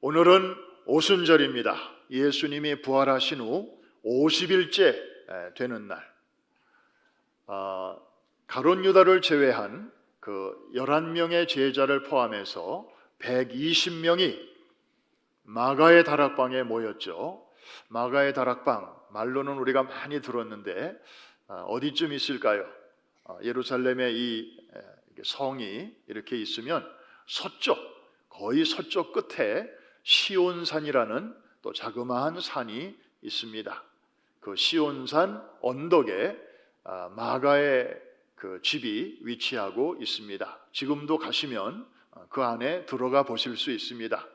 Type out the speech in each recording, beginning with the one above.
오늘은 오순절입니다. 예수님이 부활하신 후 50일째 되는 날. 가룟 유다를 제외한 그 11명의 제자를 포함해서 120명이 마가의 다락방에 모였죠. 마가의 다락방, 말로는 우리가 많이 들었는데 어디쯤 있을까요? 예루살렘의 이 성이 이렇게 있으면 서쪽, 거의 서쪽 끝에 시온산이라는 또 자그마한 산이 있습니다. 그 시온산 언덕에 마가의 그 집이 위치하고 있습니다. 지금도 가시면 그 안에 들어가 보실 수 있습니다.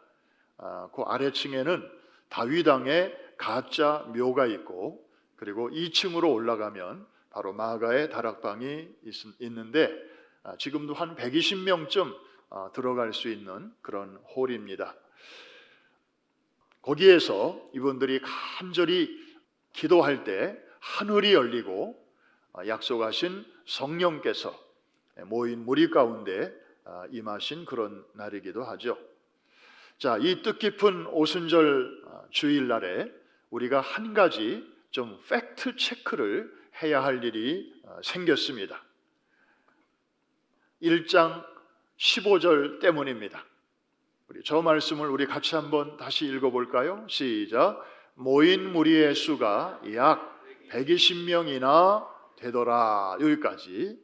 그 아래층에는 다윗 왕의 가짜 묘가 있고, 그리고 2층으로 올라가면 바로 마가의 다락방이 있는데 지금도 한 120명쯤 들어갈 수 있는 그런 홀입니다. 거기에서 이분들이 간절히 기도할 때 하늘이 열리고 약속하신 성령께서 모인 무리 가운데 임하신 그런 날이기도 하죠. 자, 이 뜻깊은 오순절 주일날에 우리가 한 가지 좀 팩트 체크를 해야 할 일이 생겼습니다. 1장 15절 때문입니다. 저 말씀을 우리 같이 한번 다시 읽어볼까요? 시작. 모인 무리의 수가 약 120명이나 되더라. 여기까지.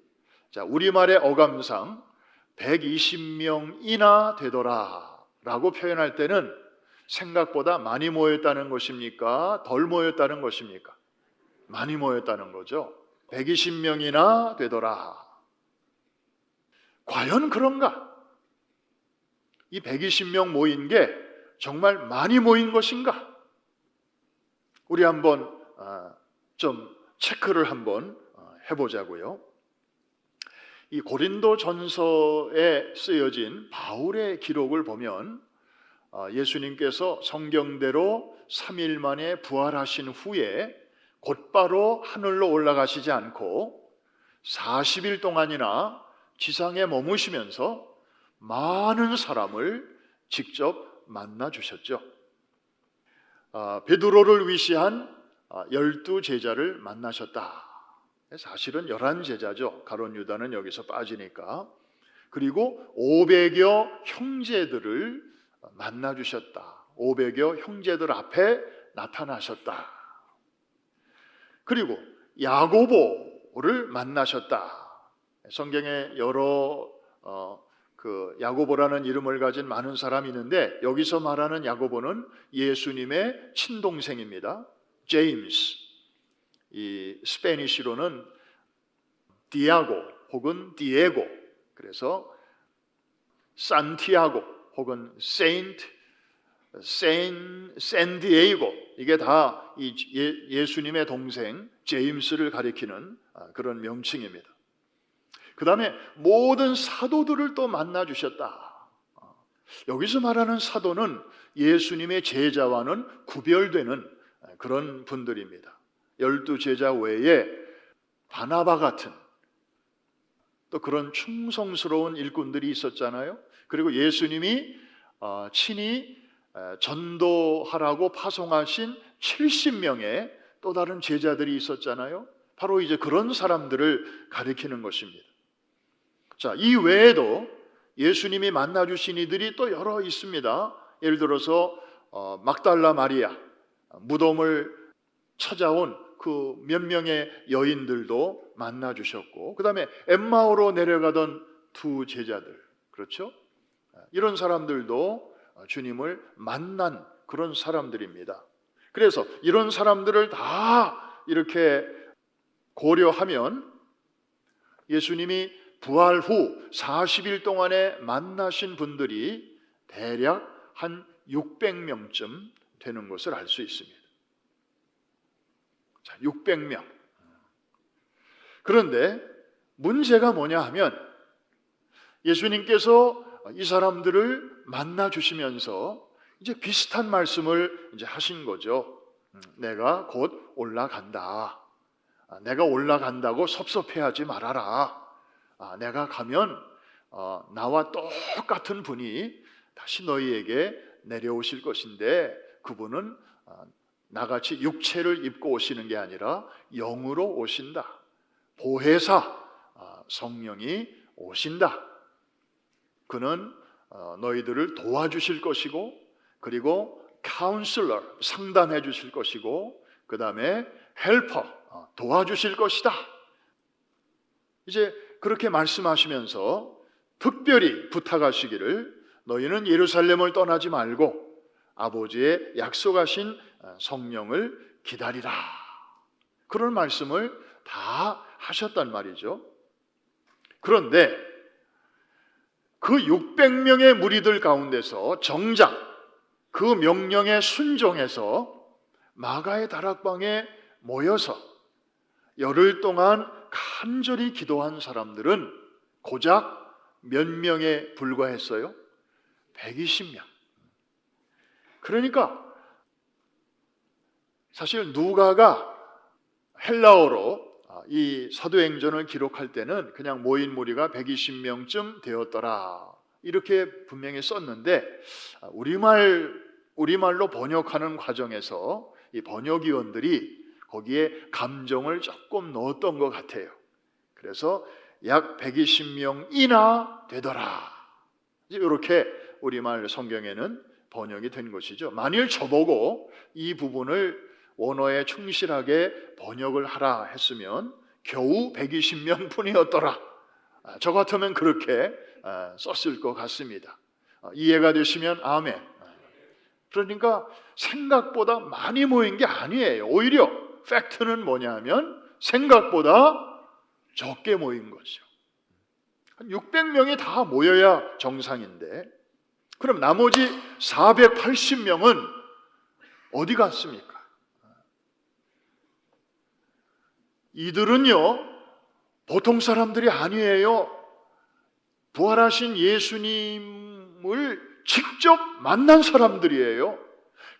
자, 우리말의 어감상 120명이나 되더라 라고 표현할 때는 생각보다 많이 모였다는 것입니까? 덜 모였다는 것입니까? 많이 모였다는 거죠. 120명이나 되더라. 과연 그런가? 이 120명 모인 게 정말 많이 모인 것인가? 우리 한번 좀 체크를 한번 해보자고요. 이 고린도 전서에 쓰여진 바울의 기록을 보면 예수님께서 성경대로 3일 만에 부활하신 후에 곧바로 하늘로 올라가시지 않고 40일 동안이나 지상에 머무시면서 많은 사람을 직접 만나 주셨죠. 베드로를 위시한 12제자를 만나셨다. 사실은 11제자죠. 가룟 유다는 여기서 빠지니까. 그리고 500여 형제들을 만나 주셨다. 500여 형제들 앞에 나타나셨다. 그리고 야고보를 만나셨다. 성경에 여러 그 야고보라는 이름을 가진 많은 사람이 있는데 여기서 말하는 야고보는 예수님의 친동생입니다. 제임스. 이 스페니쉬로는 디아고 혹은 디에고, 그래서 산티아고 혹은 샌디에이고, 이게 다 예수님의 동생 제임스를 가리키는 그런 명칭입니다. 그 다음에 모든 사도들을 또 만나 주셨다. 여기서 말하는 사도는 예수님의 제자와는 구별되는 그런 분들입니다. 12제자 외에 바나바 같은 또 그런 충성스러운 일꾼들이 있었잖아요. 그리고 예수님이 친히 전도하라고 파송하신 70명의 또 다른 제자들이 있었잖아요. 바로 이제 그런 사람들을 가리키는 것입니다. 자, 이 외에도 예수님이 만나주신 이들이 또 여러 있습니다. 예를 들어서 막달라 마리아, 무덤을 찾아온 그 몇 명의 여인들도 만나주셨고, 그 다음에 엠마오로 내려가던 두 제자들, 그렇죠? 이런 사람들도 주님을 만난 그런 사람들입니다. 그래서 이런 사람들을 다 이렇게 고려하면 예수님이 부활 후 40일 동안에 만나신 분들이 대략 한 600명쯤 되는 것을 알 수 있습니다. 자, 600명. 그런데 문제가 뭐냐 하면 예수님께서 이 사람들을 만나 주시면서 이제 비슷한 말씀을 이제 하신 거죠. 내가 곧 올라간다. 내가 올라간다고 섭섭해하지 말아라. 내가 가면 나와 똑같은 분이 다시 너희에게 내려오실 것인데 그분은 나같이 육체를 입고 오시는 게 아니라 영으로 오신다. 보혜사 성령이 오신다. 그는 너희들을 도와주실 것이고, 그리고 카운슬러 상담해 주실 것이고, 그 다음에 헬퍼 도와주실 것이다. 이제 그렇게 말씀하시면서 특별히 부탁하시기를 너희는 예루살렘을 떠나지 말고 아버지의 약속하신 성령을 기다리라. 그런 말씀을 다 하셨단 말이죠. 그런데 그 600명의 무리들 가운데서 정작 그 명령에 순종해서 마가의 다락방에 모여서 열흘 동안 간절히 기도한 사람들은 고작 몇 명에 불과했어요? 120명. 그러니까 사실 누가가 헬라어로 이 사도행전을 기록할 때는 그냥 모인 무리가 120명쯤 되었더라 이렇게 분명히 썼는데, 우리말로 번역하는 과정에서 이 번역위원들이 거기에 감정을 조금 넣었던 것 같아요. 그래서 약 120명이나 되더라, 이렇게 우리말 성경에는 번역이 된 것이죠. 만일 저보고 이 부분을 원어에 충실하게 번역을 하라 했으면 겨우 120명 뿐이었더라, 저 같으면 그렇게 썼을 것 같습니다. 이해가 되시면 아멘. 그러니까 생각보다 많이 모인 게 아니에요. 오히려 팩트는 뭐냐면 생각보다 적게 모인 거죠. 한 600명이 다 모여야 정상인데, 그럼 나머지 480명은 어디 갔습니까? 이들은요, 보통 사람들이 아니에요. 부활하신 예수님을 직접 만난 사람들이에요.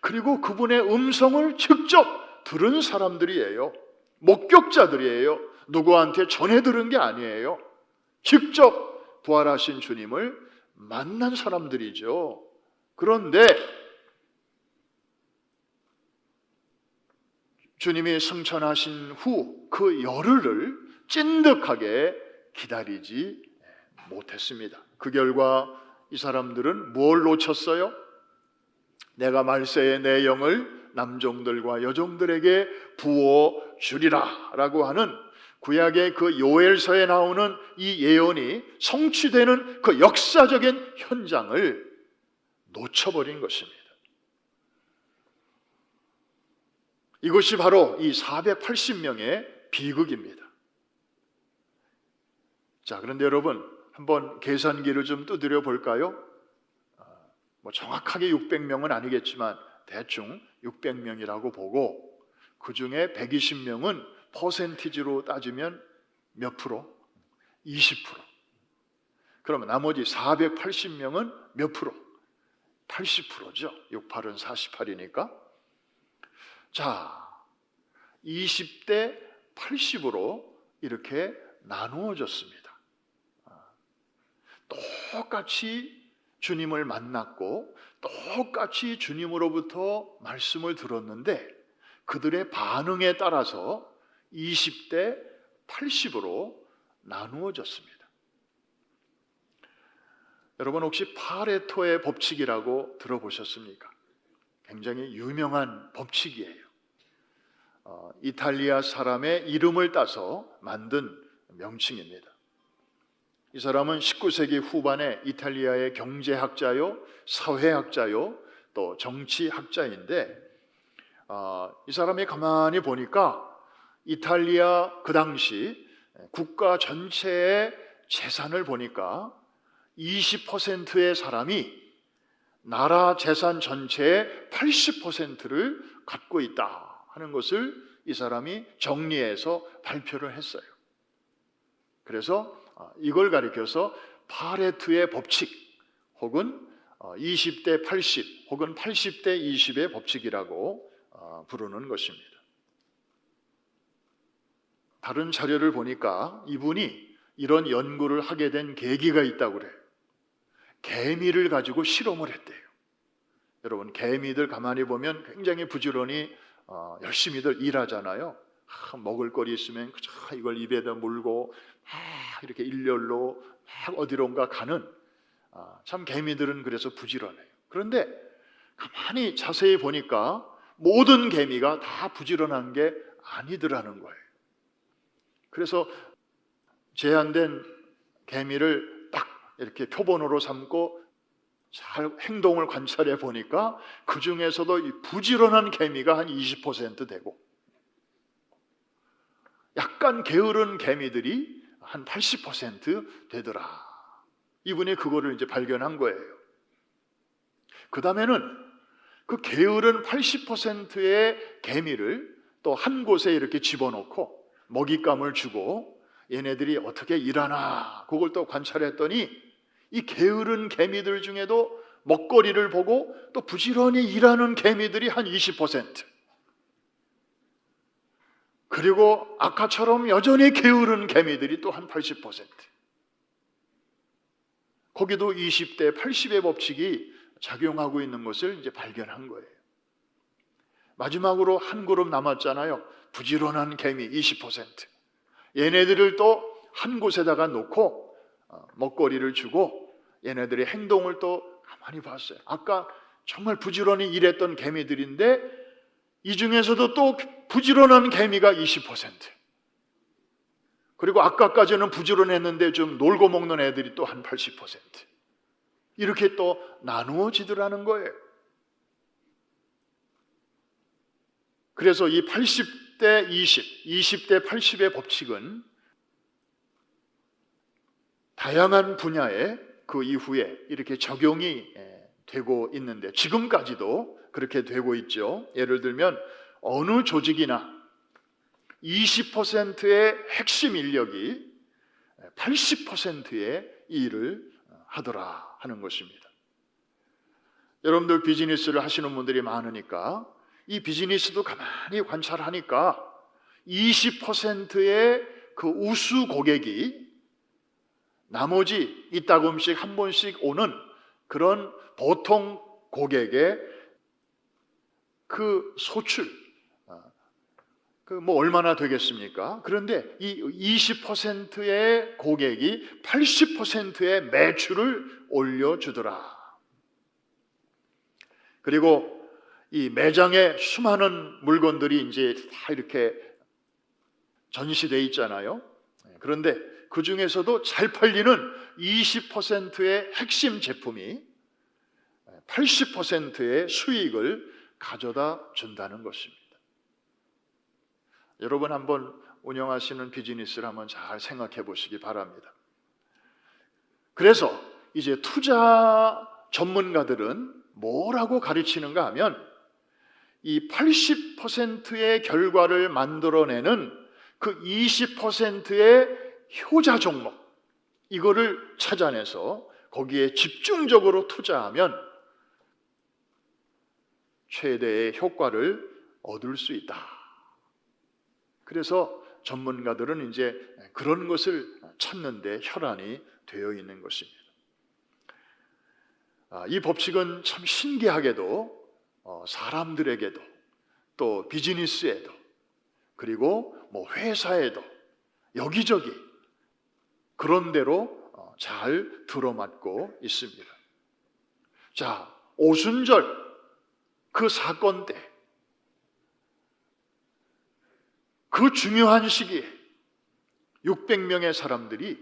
그리고 그분의 음성을 직접 들은 사람들이에요. 목격자들이에요. 누구한테 전해 들은 게 아니에요. 직접 부활하신 주님을 만난 사람들이죠. 그런데 주님이 승천하신 후 그 열흘을 찐득하게 기다리지 못했습니다. 그 결과 이 사람들은 뭘 놓쳤어요? 내가 말세에 내 영을 남종들과 여종들에게 부어 주리라 라고 하는 구약의 그 요엘서에 나오는 이 예언이 성취되는 그 역사적인 현장을 놓쳐버린 것입니다. 이것이 바로 이 480명의 비극입니다. 자, 그런데 여러분, 한번 계산기를 좀 두드려 볼까요? 정확하게 600명은 아니겠지만 대충 600명이라고 보고, 그 중에 120명은 퍼센티지로 따지면 몇 프로? 20%. 그러면 나머지 480명은 몇 프로? 80%죠. 6, 8은 48이니까. 자, 20대 80으로 이렇게 나누어졌습니다. 똑같이 주님을 만났고 똑같이 주님으로부터 말씀을 들었는데 그들의 반응에 따라서 20대 80으로 나누어졌습니다. 여러분, 혹시 파레토의 법칙이라고 들어보셨습니까? 굉장히 유명한 법칙이에요. 이탈리아 사람의 이름을 따서 만든 명칭입니다. 이 사람은 19세기 후반에 이탈리아의 경제학자요, 사회학자요, 또 정치학자인데, 이 사람이 가만히 보니까 이탈리아 그 당시 국가 전체의 재산을 보니까 20%의 사람이 나라 재산 전체의 80%를 갖고 있다 하는 것을 이 사람이 정리해서 발표를 했어요. 그래서 이걸 가리켜서 파레토의 법칙 혹은 20대 80 혹은 80대 20의 법칙이라고 부르는 것입니다. 다른 자료를 보니까 이분이 이런 연구를 하게 된 계기가 있다고 그래요. 개미를 가지고 실험을 했대요. 여러분, 개미들 가만히 보면 굉장히 부지런히 열심히들 일하잖아요. 먹을 거리 있으면 이걸 입에다 물고 막 이렇게 일렬로 막 어디론가 가는, 참 개미들은 그래서 부지런해요. 그런데 가만히 자세히 보니까 모든 개미가 다 부지런한 게 아니더라는 거예요. 그래서 제한된 개미를 딱 이렇게 표본으로 삼고 잘 행동을 관찰해 보니까 그 중에서도 이 부지런한 개미가 한 20% 되고 약간 게으른 개미들이 한 80% 되더라. 이분이 그거를 이제 발견한 거예요. 그 다음에는 그 게으른 80%의 개미를 또 한 곳에 이렇게 집어넣고 먹잇감을 주고 얘네들이 어떻게 일하나 그걸 또 관찰했더니 이 게으른 개미들 중에도 먹거리를 보고 또 부지런히 일하는 개미들이 한 20%, 그리고 아까처럼 여전히 게으른 개미들이 또 한 80%. 거기도 20대 80의 법칙이 작용하고 있는 것을 이제 발견한 거예요. 마지막으로 한 그룹 남았잖아요. 부지런한 개미 20%. 얘네들을 또 한 곳에다가 놓고 먹거리를 주고 얘네들의 행동을 또 가만히 봤어요. 아까 정말 부지런히 일했던 개미들인데 이 중에서도 또 부지런한 개미가 20%, 그리고 아까까지는 부지런했는데 좀 놀고 먹는 애들이 또 한 80%, 이렇게 또 나누어지더라는 거예요. 그래서 이 80대 20, 20대 80의 법칙은 다양한 분야에 그 이후에 이렇게 적용이 되고 있는데 지금까지도 그렇게 되고 있죠. 예를 들면 어느 조직이나 20%의 핵심 인력이 80%의 일을 하더라 하는 것입니다. 여러분들 비즈니스를 하시는 분들이 많으니까 이 비즈니스도 가만히 관찰하니까 20%의 그 우수 고객이 나머지 이따금씩 한 번씩 오는 그런 보통 고객의 그 소출, 그 뭐 얼마나 되겠습니까? 그런데 이 20%의 고객이 80%의 매출을 올려주더라. 그리고 이 매장에 수많은 물건들이 이제 다 이렇게 전시되어 있잖아요. 그런데 그 중에서도 잘 팔리는 20%의 핵심 제품이 80%의 수익을 가져다 준다는 것입니다. 여러분 한번 운영하시는 비즈니스를 한번 잘 생각해 보시기 바랍니다. 그래서 이제 투자 전문가들은 뭐라고 가르치는가 하면 이 80%의 결과를 만들어내는 그 20%의 효자 종목, 이거를 찾아내서 거기에 집중적으로 투자하면 최대의 효과를 얻을 수 있다. 그래서 전문가들은 이제 그런 것을 찾는 데 혈안이 되어 있는 것입니다. 이 법칙은 참 신기하게도 사람들에게도 또 비즈니스에도 그리고 뭐 회사에도 여기저기 그런 대로 잘 들어맞고 있습니다. 자, 오순절 그 사건 때 그 중요한 시기에 600명의 사람들이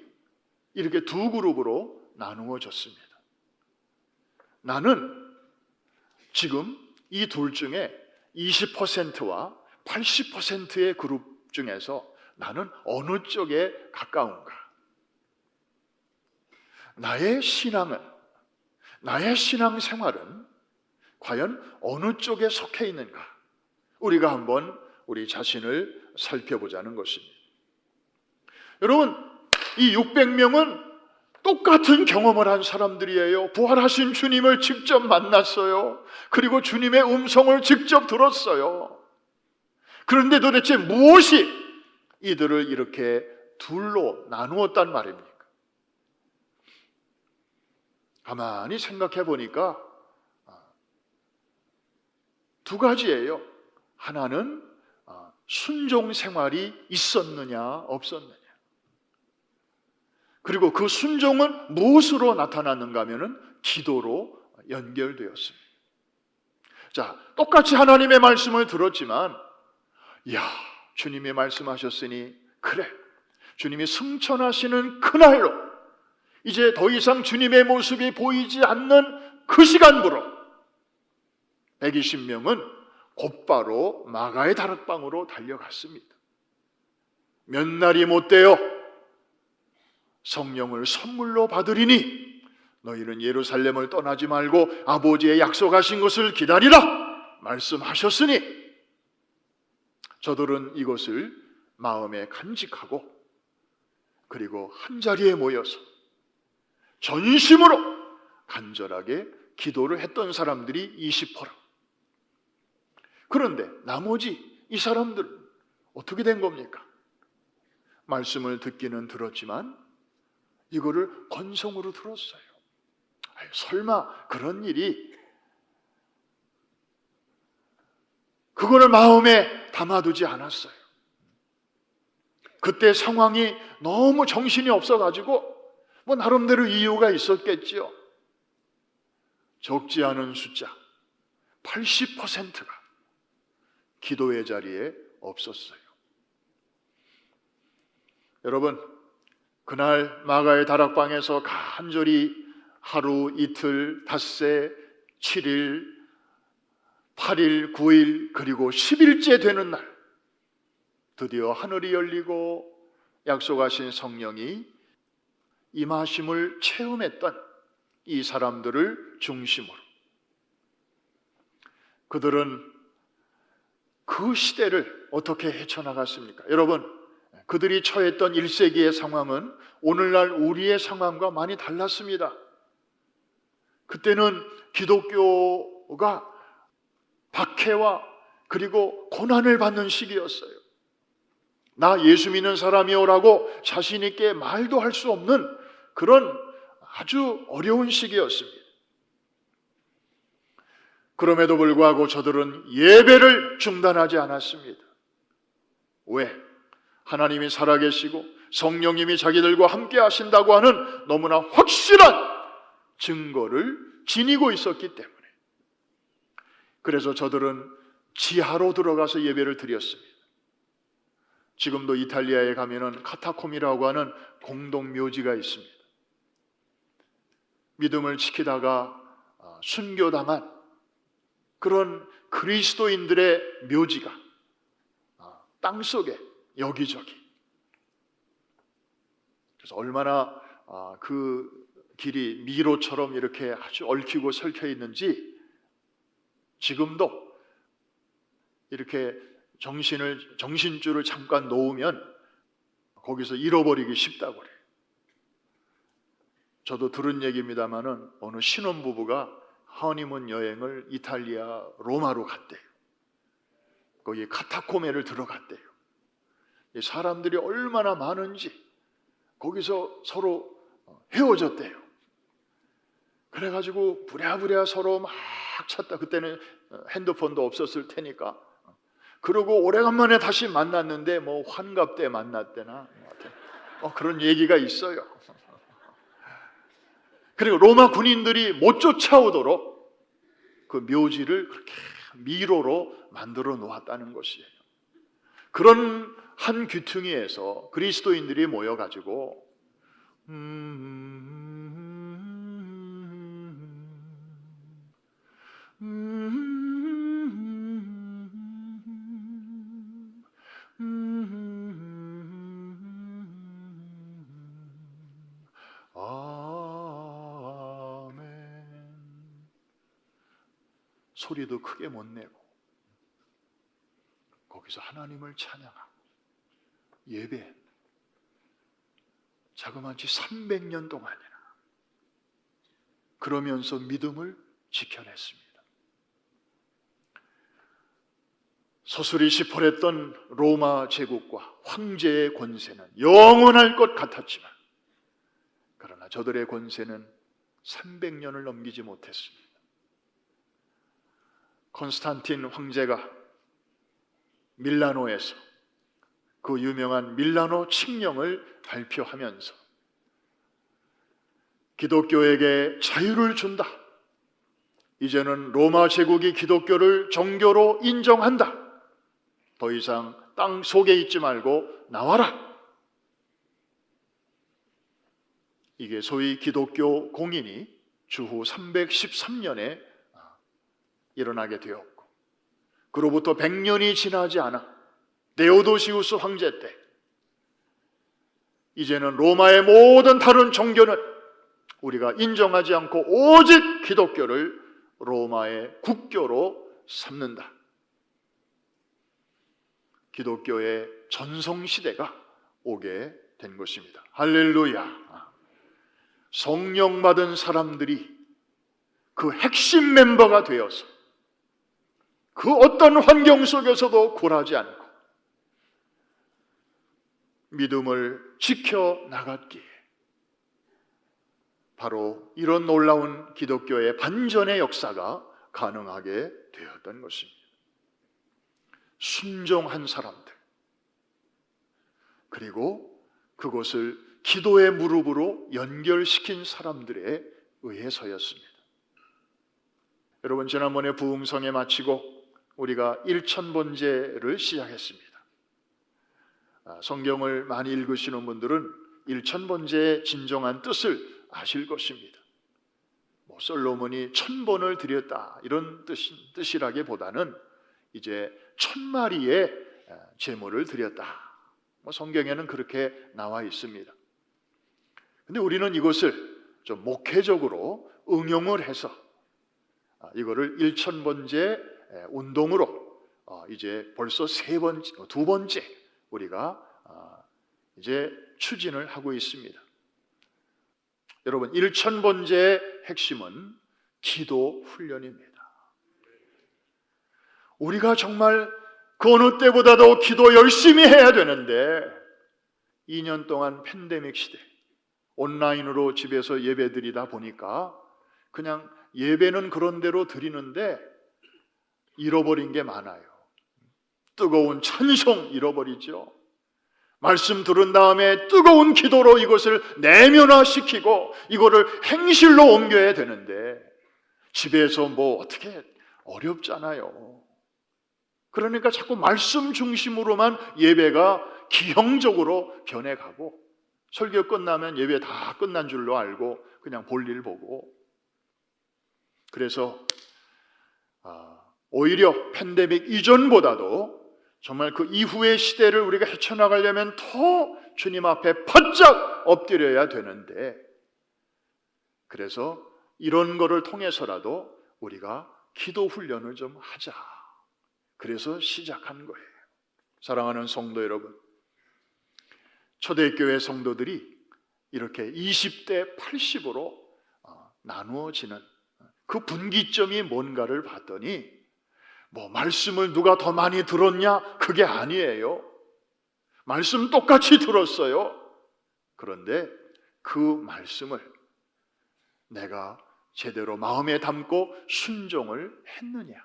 이렇게 두 그룹으로 나누어졌습니다. 나는 지금 이 둘 중에 20%와 80%의 그룹 중에서 나는 어느 쪽에 가까운가? 나의 신앙은, 나의 신앙생활은 과연 어느 쪽에 속해 있는가? 우리가 한번 우리 자신을 살펴보자는 것입니다. 여러분, 이 600명은 똑같은 경험을 한 사람들이에요. 부활하신 주님을 직접 만났어요. 그리고 주님의 음성을 직접 들었어요. 그런데 도대체 무엇이 이들을 이렇게 둘로 나누었단 말입니까? 가만히 생각해 보니까 두 가지예요. 하나는 순종 생활이 있었느냐 없었느냐. 그리고 그 순종은 무엇으로 나타났는가 하면은 기도로 연결되었습니다. 자, 똑같이 하나님의 말씀을 들었지만, 야, 주님이 말씀하셨으니 그래, 주님이 승천하시는 그날로 이제 더 이상 주님의 모습이 보이지 않는 그 시간부로 120명은 곧바로 마가의 다락방으로 달려갔습니다. 몇 날이 못되어 성령을 선물로 받으리니 너희는 예루살렘을 떠나지 말고 아버지의 약속하신 것을 기다리라 말씀하셨으니, 저들은 이것을 마음에 간직하고 그리고 한자리에 모여서 전심으로 간절하게 기도를 했던 사람들이 20%. 그런데 나머지 이 사람들은 어떻게 된 겁니까? 말씀을 듣기는 들었지만 이거를 건성으로 들었어요. 설마 그런 일이, 그거를 마음에 담아두지 않았어요. 그때 상황이 너무 정신이 없어가지고 뭐 나름대로 이유가 있었겠지요. 적지 않은 숫자 80%가 기도의 자리에 없었어요. 여러분, 그날 마가의 다락방에서 간절히 하루, 이틀, 닷새, 7일, 8일, 9일, 그리고 10일째 되는 날, 드디어 하늘이 열리고 약속하신 성령이 임하심을 체험했던 이 사람들을 중심으로 그들은 그 시대를 어떻게 헤쳐나갔습니까? 여러분, 그들이 처했던 1세기의 상황은 오늘날 우리의 상황과 많이 달랐습니다. 그때는 기독교가 박해와 그리고 고난을 받는 시기였어요. 나 예수 믿는 사람이오라고 자신 있게 말도 할 수 없는 그런 아주 어려운 시기였습니다. 그럼에도 불구하고 저들은 예배를 중단하지 않았습니다. 왜? 하나님이 살아계시고 성령님이 자기들과 함께 하신다고 하는 너무나 확실한 증거를 지니고 있었기 때문에, 그래서 저들은 지하로 들어가서 예배를 드렸습니다. 지금도 이탈리아에 가면은 카타콤이라고 하는 공동묘지가 있습니다. 믿음을 지키다가 순교당한 그런 그리스도인들의 묘지가 땅속에 여기저기. 그래서 얼마나 그 길이 미로처럼 이렇게 아주 얽히고 설켜 있는지 지금도 이렇게 정신줄을 잠깐 놓으면 거기서 잃어버리기 쉽다고 그래요. 저도 들은 얘기입니다마는 어느 신혼부부가 허니문 여행을 이탈리아 로마로 갔대요. 거기 카타코메를 들어갔대요. 사람들이 얼마나 많은지 거기서 서로 헤어졌대요. 그래가지고 부랴부랴 서로 막 찾다. 그때는 핸드폰도 없었을 테니까. 그러고 오래간만에 다시 만났는데 뭐 환갑 때 만났대나 그런 얘기가 있어요. 그리고 로마 군인들이 못 쫓아오도록 그 묘지를 그렇게 미로로 만들어 놓았다는 것이에요. 그런 한 귀퉁이에서 그리스도인들이 모여가지고 소리도 크게 못 내고 거기서 하나님을 찬양하고 예배, 자그마치 300년 동안이나 그러면서 믿음을 지켜냈습니다. 서슬이 시퍼랬던 로마 제국과 황제의 권세는 영원할 것 같았지만, 그러나 저들의 권세는 300년을 넘기지 못했습니다. 콘스탄틴 황제가 밀라노에서 그 유명한 밀라노 칙령을 발표하면서 기독교에게 자유를 준다. 이제는 로마 제국이 기독교를 정교로 인정한다. 더 이상 땅 속에 있지 말고 나와라. 이게 소위 기독교 공인이 주후 313년에 일어나게 되었고, 그로부터 100년이 지나지 않아 데오도시우스 황제 때 이제는 로마의 모든 다른 종교는 우리가 인정하지 않고 오직 기독교를 로마의 국교로 삼는다. 기독교의 전성시대가 오게 된 것입니다. 할렐루야. 성령 받은 사람들이 그 핵심 멤버가 되어서 그 어떤 환경 속에서도 굴하지 않고 믿음을 지켜나갔기에 바로 이런 놀라운 기독교의 반전의 역사가 가능하게 되었던 것입니다. 순종한 사람들, 그리고 그것을 기도의 무릎으로 연결시킨 사람들에 의해서였습니다. 여러분, 지난번에 부흥성에 마치고 우리가 일천번제를 시작했습니다. 성경을 많이 읽으시는 분들은 일천번제의 진정한 뜻을 아실 것입니다. 솔로몬이 1000번을 드렸다 이런 뜻이라기보다는 이제 1000마리의 제물을 드렸다. 성경에는 그렇게 나와 있습니다. 근데 우리는 이것을 좀 목회적으로 응용을 해서 이거를 일천번제 운동으로 이제 벌써 두 번째 우리가 이제 추진을 하고 있습니다. 여러분, 일천번제의 핵심은 기도 훈련입니다. 우리가 정말 그 어느 때보다도 기도 열심히 해야 되는데 2년 동안 팬데믹 시대 온라인으로 집에서 예배 드리다 보니까 그냥 예배는 그런 대로 드리는데 잃어버린 게 많아요. 뜨거운 찬송 잃어버리죠. 말씀 들은 다음에 뜨거운 기도로 이것을 내면화시키고 이거를 행실로 옮겨야 되는데 집에서 어떻게 어렵잖아요. 그러니까 자꾸 말씀 중심으로만 예배가 기형적으로 변해가고 설교 끝나면 예배 다 끝난 줄로 알고 그냥 볼일 보고, 그래서 오히려 팬데믹 이전보다도 정말 그 이후의 시대를 우리가 헤쳐나가려면 더 주님 앞에 바짝 엎드려야 되는데, 그래서 이런 거를 통해서라도 우리가 기도 훈련을 좀 하자. 그래서 시작한 거예요. 사랑하는 성도 여러분, 초대교회 성도들이 이렇게 20대 80으로 나누어지는 그 분기점이 뭔가를 봤더니 말씀을 누가 더 많이 들었냐? 그게 아니에요. 말씀 똑같이 들었어요. 그런데 그 말씀을 내가 제대로 마음에 담고 순종을 했느냐?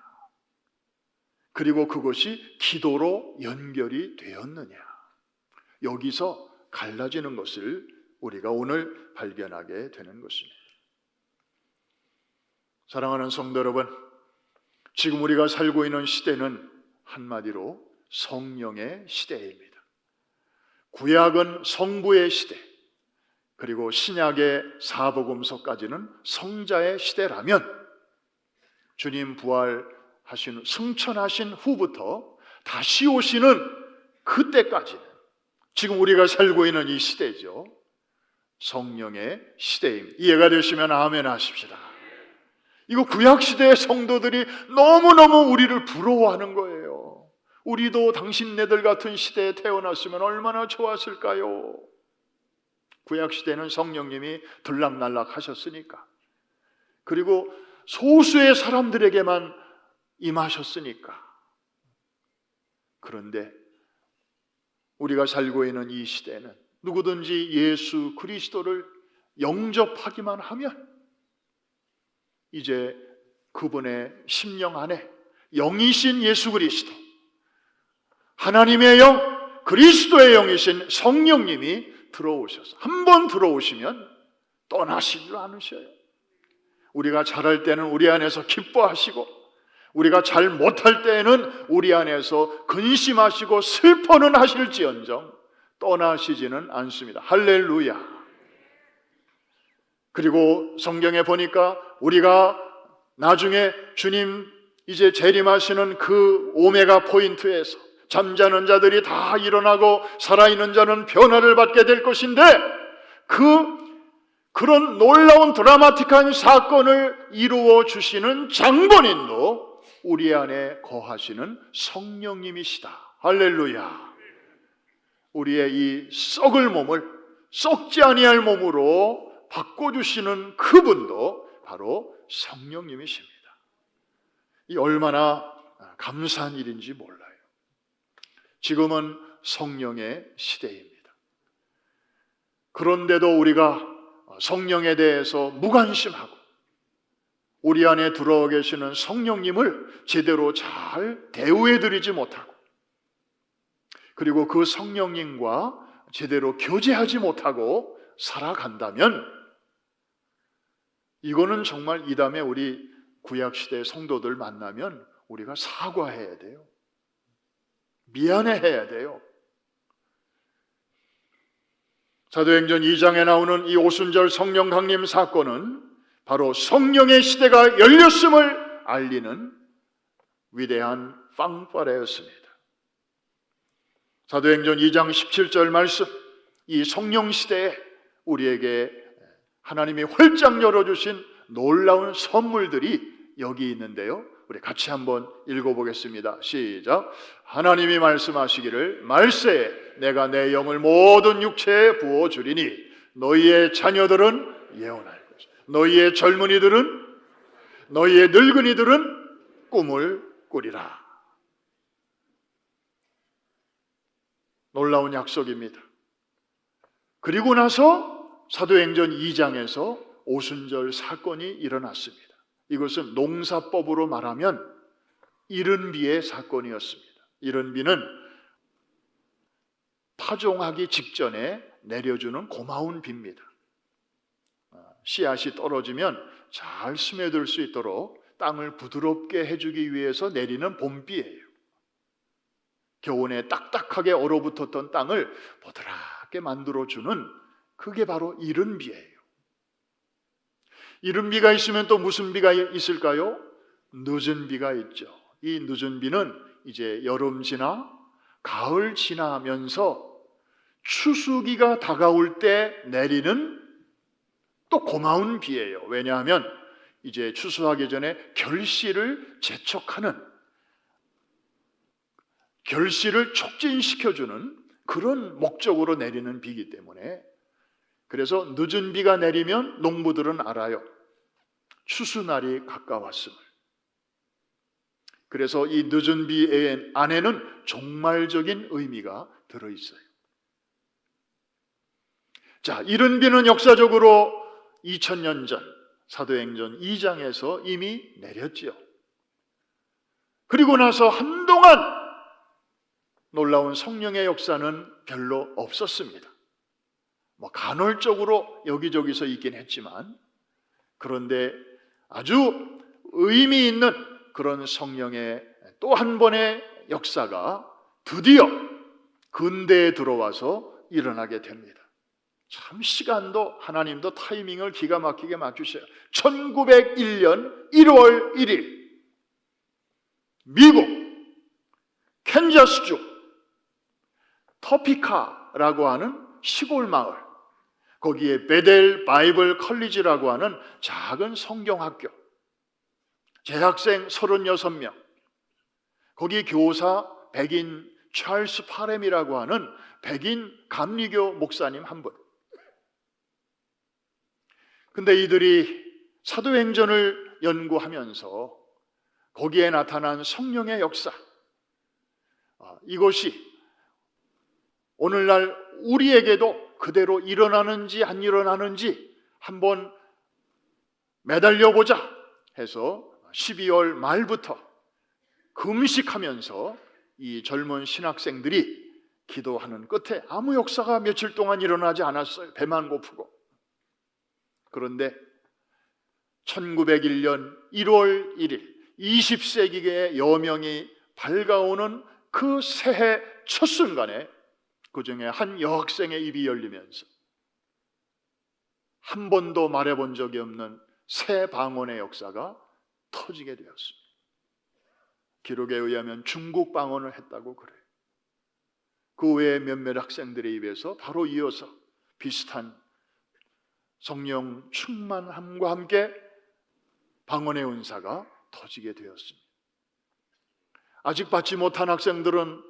그리고 그것이 기도로 연결이 되었느냐? 여기서 갈라지는 것을 우리가 오늘 발견하게 되는 것입니다. 사랑하는 성도 여러분, 지금 우리가 살고 있는 시대는 한마디로 성령의 시대입니다. 구약은 성부의 시대, 그리고 신약의 사복음서까지는 성자의 시대라면 주님 부활하신, 승천하신 후부터 다시 오시는 그때까지는 지금 우리가 살고 있는 이 시대죠. 성령의 시대입니다. 이해가 되시면 아멘 하십시다. 이거 구약시대의 성도들이 너무너무 우리를 부러워하는 거예요. 우리도 당신네들 같은 시대에 태어났으면 얼마나 좋았을까요? 구약시대는 성령님이 들락날락 하셨으니까, 그리고 소수의 사람들에게만 임하셨으니까. 그런데 우리가 살고 있는 이 시대는 누구든지 예수 그리스도를 영접하기만 하면 이제 그분의 심령 안에 영이신 예수 그리스도, 하나님의 영, 그리스도의 영이신 성령님이 들어오셔서 한 번 들어오시면 떠나시질 않으셔요. 우리가 잘할 때는 우리 안에서 기뻐하시고, 우리가 잘 못할 때에는 우리 안에서 근심하시고 슬퍼는 하실지언정 떠나시지는 않습니다. 할렐루야. 그리고 성경에 보니까 우리가 나중에 주님 이제 재림하시는 그 오메가 포인트에서 잠자는 자들이 다 일어나고 살아있는 자는 변화를 받게 될 것인데, 그런 놀라운 드라마틱한 사건을 이루어 주시는 장본인도 우리 안에 거하시는 성령님이시다. 할렐루야. 우리의 이 썩을 몸을 썩지 아니할 몸으로 바꿔주시는 그분도 바로 성령님이십니다. 이 얼마나 감사한 일인지 몰라요. 지금은 성령의 시대입니다. 그런데도 우리가 성령에 대해서 무관심하고 우리 안에 들어와 계시는 성령님을 제대로 잘 대우해드리지 못하고, 그리고 그 성령님과 제대로 교제하지 못하고 살아간다면, 이거는 정말 이 다음에 우리 구약시대 성도들 만나면 우리가 사과해야 돼요. 미안해해야 돼요. 사도행전 2장에 나오는 이 오순절 성령 강림 사건은 바로 성령의 시대가 열렸음을 알리는 위대한 빵빠레였습니다. 사도행전 2장 17절 말씀, 이 성령 시대에 우리에게 하나님이 활짝 열어주신 놀라운 선물들이 여기 있는데요, 우리 같이 한번 읽어보겠습니다. 시작. 하나님이 말씀하시기를 말세에 내가 내 영을 모든 육체에 부어주리니 너희의 자녀들은 예언할 것이다. 너희의 젊은이들은, 너희의 늙은이들은 꿈을 꾸리라. 놀라운 약속입니다. 그리고 나서 사도행전 2장에서 오순절 사건이 일어났습니다. 이것은 농사법으로 말하면 이른비의 사건이었습니다. 이른비는 파종하기 직전에 내려주는 고마운 비입니다. 씨앗이 떨어지면 잘 스며들 수 있도록 땅을 부드럽게 해주기 위해서 내리는 봄비예요. 겨우내 딱딱하게 얼어붙었던 땅을 보드랍게 만들어주는, 그게 바로 이른비예요. 이른 비가 있으면 또 무슨 비가 있을까요? 늦은 비가 있죠. 이 늦은 비는 이제 여름 지나 가을 지나면서 추수기가 다가올 때 내리는 또 고마운 비예요. 왜냐하면 이제 추수하기 전에 결실을 재촉하는, 결실을 촉진시켜주는 그런 목적으로 내리는 비이기 때문에, 그래서 늦은 비가 내리면 농부들은 알아요. 추수날이 가까웠음을. 그래서 이 늦은 비 안에는 종말적인 의미가 들어있어요. 자, 이른 비는 역사적으로 2000년 전 사도행전 2장에서 이미 내렸지요. 그리고 나서 한동안 놀라운 성령의 역사는 별로 없었습니다. 간헐적으로 여기저기서 있긴 했지만, 그런데 아주 의미 있는 그런 성령의 또 한 번의 역사가 드디어 근대에 들어와서 일어나게 됩니다. 참 시간도 하나님도 타이밍을 기가 막히게 맞추셔요. 1901년 1월 1일 미국 캔자스주 터피카라고 하는 시골 마을, 거기에 베델 바이블 컬리지라고 하는 작은 성경학교, 재학생 36명, 거기 교사 백인 찰스 파렘이라고 하는 백인 감리교 목사님 한 분. 근데 이들이 사도행전을 연구하면서 거기에 나타난 성령의 역사, 이것이 오늘날 우리에게도 그대로 일어나는지 안 일어나는지 한번 매달려보자 해서 12월 말부터 금식하면서 이 젊은 신학생들이 기도하는 끝에 아무 역사가 며칠 동안 일어나지 않았어요. 배만 고프고. 그런데 1901년 1월 1일 20세기의 여명이 밝아오는 그 새해 첫 순간에 그 중에 한 여학생의 입이 열리면서 한 번도 말해본 적이 없는 새 방언의 역사가 터지게 되었습니다. 기록에 의하면 중국 방언을 했다고 그래요. 그 외에 몇몇 학생들의 입에서 바로 이어서 비슷한 성령 충만함과 함께 방언의 은사가 터지게 되었습니다. 아직 받지 못한 학생들은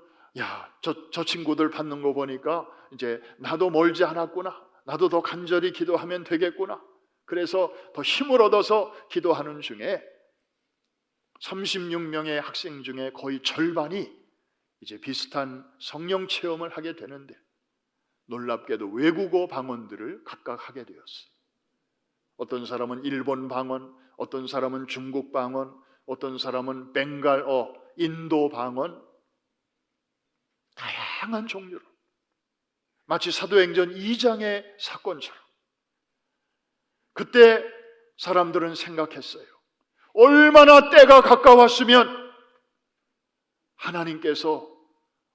저 친구들 받는 거 보니까 이제 나도 멀지 않았구나, 나도 더 간절히 기도하면 되겠구나, 그래서 더 힘을 얻어서 기도하는 중에 36명의 학생 중에 거의 절반이 이제 비슷한 성령 체험을 하게 되는데, 놀랍게도 외국어 방언들을 각각 하게 되었어요. 어떤 사람은 일본 방언, 어떤 사람은 중국 방언, 어떤 사람은 벵갈어, 인도 방언, 다양한 종류로 마치 사도행전 2장의 사건처럼. 그때 사람들은 생각했어요. 얼마나 때가 가까웠으면 하나님께서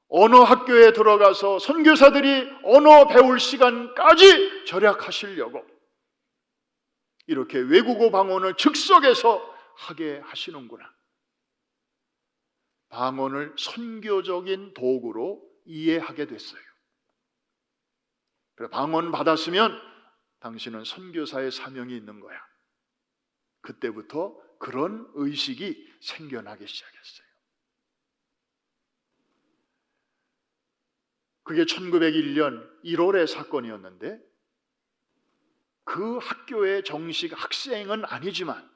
언어 학교에 들어가서 선교사들이 언어 배울 시간까지 절약하시려고 이렇게 외국어 방언을 즉석에서 하게 하시는구나. 방언을 선교적인 도구로 이해하게 됐어요. 그래, 방언 받았으면 당신은 선교사의 사명이 있는 거야. 그때부터 그런 의식이 생겨나기 시작했어요. 그게 1901년 1월의 사건이었는데, 그 학교의 정식 학생은 아니지만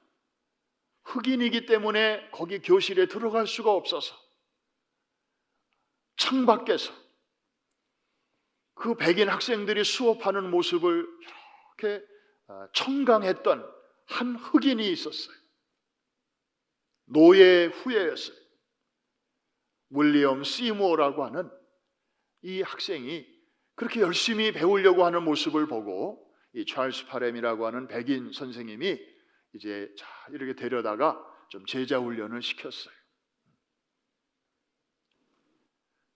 흑인이기 때문에 거기 교실에 들어갈 수가 없어서 창밖에서 그 백인 학생들이 수업하는 모습을 이렇게 청강했던 한 흑인이 있었어요. 노예 후예였어요. 윌리엄 시무어라고 하는 이 학생이 그렇게 열심히 배우려고 하는 모습을 보고 이 찰스 파렘이라고 하는 백인 선생님이 이제 이렇게 데려다가 좀 제자 훈련을 시켰어요.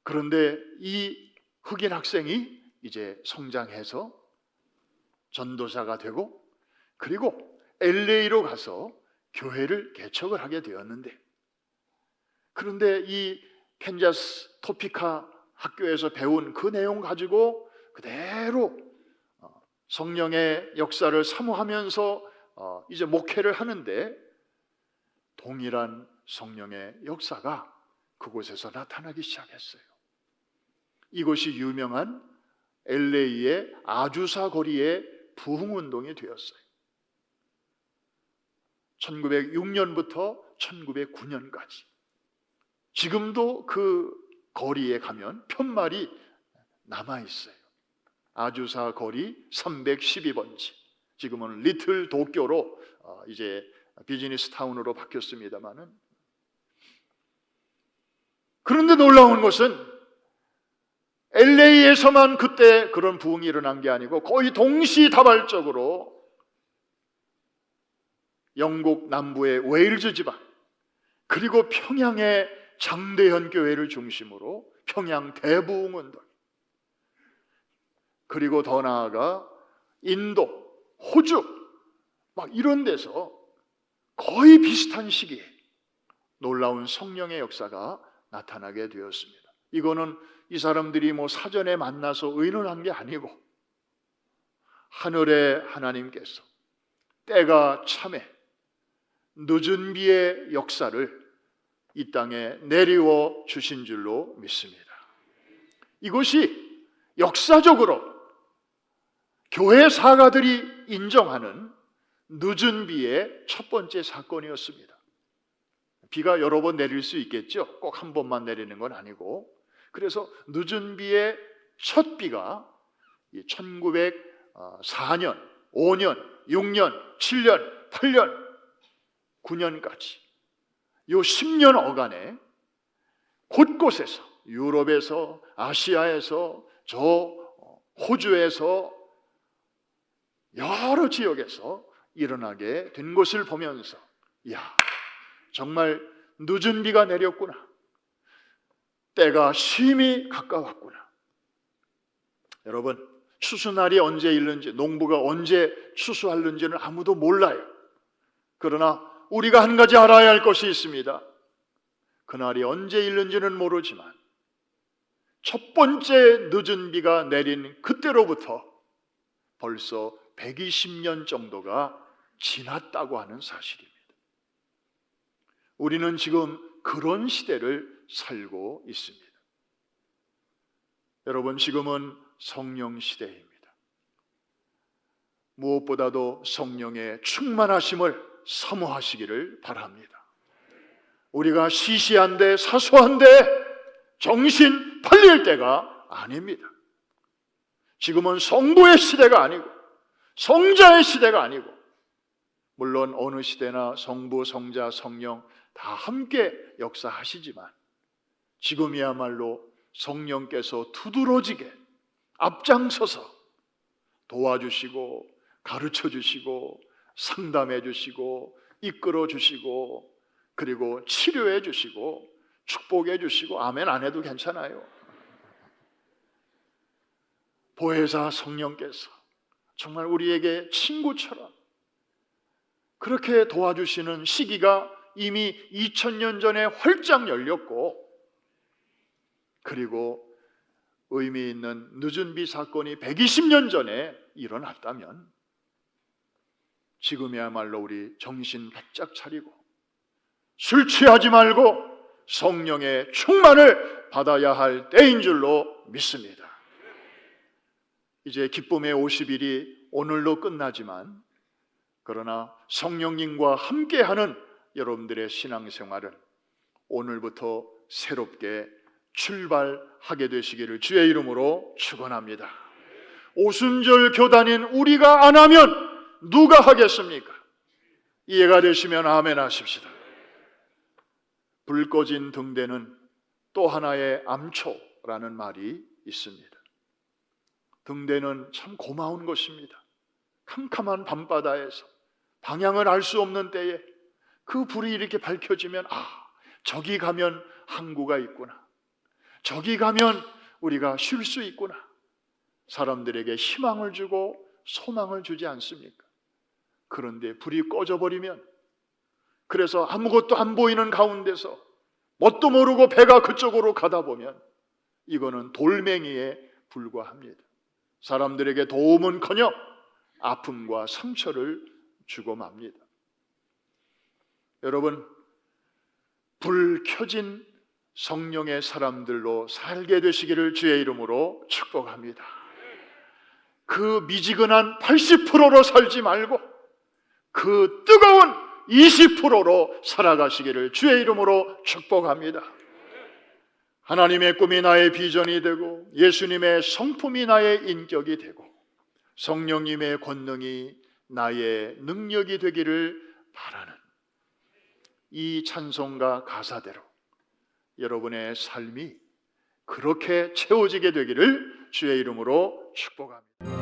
그런데 이 흑인 학생이 이제 성장해서 전도사가 되고, 그리고 LA로 가서 교회를 개척을 하게 되었는데, 그런데 이 캔자스 토피카 학교에서 배운 그 내용 가지고 그대로 성령의 역사를 사모하면서 이제 목회를 하는데, 동일한 성령의 역사가 그곳에서 나타나기 시작했어요. 이것이 유명한 LA의 아주사 거리의 부흥운동이 되었어요. 1906년부터 1909년까지 지금도 그 거리에 가면 편말이 남아있어요. 아주사 거리 312번지. 지금은 리틀 도쿄로 이제 비즈니스 타운으로 바뀌었습니다마는, 그런데 놀라운 것은 LA에서만 그때 그런 부흥이 일어난 게 아니고 거의 동시다발적으로 영국 남부의 웨일즈 지방, 그리고 평양의 장대현 교회를 중심으로 평양 대부흥운동, 그리고 더 나아가 인도, 호주 막 이런 데서 거의 비슷한 시기에 놀라운 성령의 역사가 나타나게 되었습니다. 이거는 이 사람들이 뭐 사전에 만나서 의논한 게 아니고 하늘의 하나님께서 때가 참에 늦은 비의 역사를 이 땅에 내리워 주신 줄로 믿습니다. 이것이 역사적으로 교회 사가들이 인정하는 늦은 비의 첫 번째 사건이었습니다. 비가 여러 번 내릴 수 있겠죠. 꼭 한 번만 내리는 건 아니고. 그래서 늦은 비의 첫 비가 1904년, 5년, 6년, 7년, 8년, 9년까지 요 10년 어간에 곳곳에서, 유럽에서, 아시아에서, 저 호주에서, 여러 지역에서 일어나게 된 것을 보면서, 이야, 정말 늦은 비가 내렸구나, 때가 심히 가까웠구나. 여러분, 추수날이 언제 있는지, 농부가 언제 추수하는지는 아무도 몰라요. 그러나 우리가 한 가지 알아야 할 것이 있습니다. 그날이 언제 있는지는 모르지만 첫 번째 늦은 비가 내린 그때로부터 벌써 120년 정도가 지났다고 하는 사실입니다. 우리는 지금 그런 시대를 살고 있습니다. 여러분, 지금은 성령 시대입니다. 무엇보다도 성령의 충만하심을 사모하시기를 바랍니다. 우리가 시시한데 사소한데 정신 팔릴 때가 아닙니다. 지금은 성부의 시대가 아니고 성자의 시대가 아니고, 물론 어느 시대나 성부, 성자, 성령 다 함께 역사하시지만 지금이야말로 성령께서 두드러지게 앞장서서 도와주시고 가르쳐 주시고 상담해 주시고 이끌어 주시고 그리고 치료해 주시고 축복해 주시고, 아멘 안 해도 괜찮아요. 보혜사 성령께서 정말 우리에게 친구처럼 그렇게 도와주시는 시기가 이미 2000년 전에 활짝 열렸고, 그리고 의미 있는 늦은 비 사건이 120년 전에 일어났다면 지금이야말로 우리 정신 바짝 차리고 술 취하지 말고 성령의 충만을 받아야 할 때인 줄로 믿습니다. 이제 기쁨의 50일이 오늘로 끝나지만, 그러나 성령님과 함께하는 여러분들의 신앙생활은 오늘부터 새롭게 출발하게 되시기를 주의 이름으로 축원합니다. 오순절 교단인 우리가 안 하면 누가 하겠습니까? 이해가 되시면 아멘 하십시다. 불 꺼진 등대는 또 하나의 암초라는 말이 있습니다. 등대는 참 고마운 것입니다. 캄캄한 밤바다에서 방향을 알 수 없는 때에 그 불이 이렇게 밝혀지면, 저기 가면 항구가 있구나, 저기 가면 우리가 쉴 수 있구나, 사람들에게 희망을 주고 소망을 주지 않습니까? 그런데 불이 꺼져버리면, 그래서 아무것도 안 보이는 가운데서 뭣도 모르고 배가 그쪽으로 가다 보면 이거는 돌멩이에 불과합니다. 사람들에게 도움은커녕 아픔과 상처를 주고 맙니다. 여러분, 불 켜진 성령의 사람들로 살게 되시기를 주의 이름으로 축복합니다. 그 미지근한 80%로 살지 말고 그 뜨거운 20%로 살아가시기를 주의 이름으로 축복합니다. 하나님의 꿈이 나의 비전이 되고 예수님의 성품이 나의 인격이 되고 성령님의 권능이 나의 능력이 되기를 바라는 이 찬송가 가사대로 여러분의 삶이 그렇게 채워지게 되기를 주의 이름으로 축복합니다.